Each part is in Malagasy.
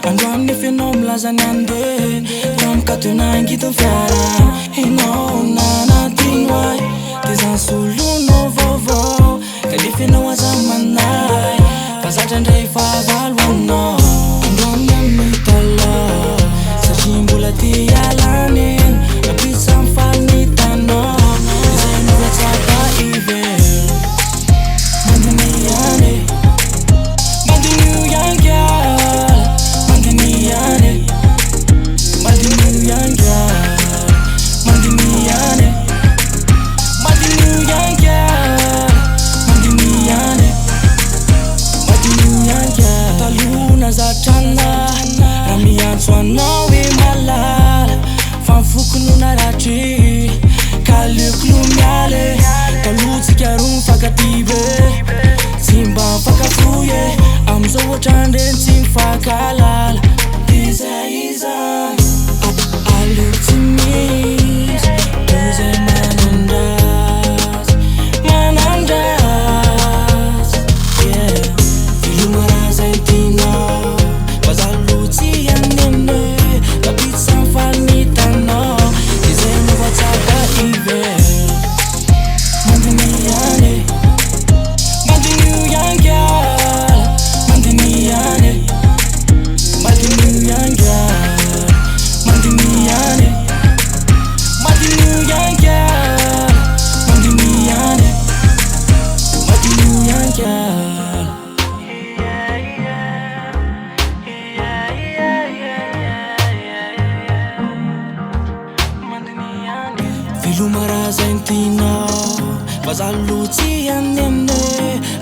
Androany nefa ianao milaza ny andeha Ko amika tonangito fiara Ianao nanadino ahy Dia zany solonao vaovao Kanefa ianao aza manay Fa zatra indray fahavalo anao Androany amin'ny talao Satria mbola te hialana eny Napitsa mifaly ny tanao Dia zay no atsapa ivelona Mandiniane Mandiniu young girl Mandiniane Mandiniu young girl Mandiniane Mandiniu young girl Mandiniane Mandiniu young girl Taluna zatrana Raha miantso anao e malala Fa ny foko no naratry Ka aleoko no miale Talotsika ro mifankaty be Tsy mba mifankafoy e Amizao ohatrandreny tsy mifankalala Dia zay izany Aleoko tsy misy Toy zay manandrasy Manandrasy Yeah Veloma raha zay ny tinao Fa zaho aloha tsy hanene Napitsa mifaly ny tanao Dia zay no atsapa ivelona Mandiniane Mandiniu young girl Mandiniane Mandiniu young girl Mandiniane Mandiniu young girl Mandiniane Mandiniu young girl Veloma raha zay ny tinao Fa zaho aloha tsy hanene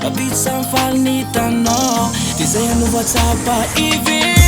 Napitsa mifaly ny tanao Dia zay no atsapa ivelona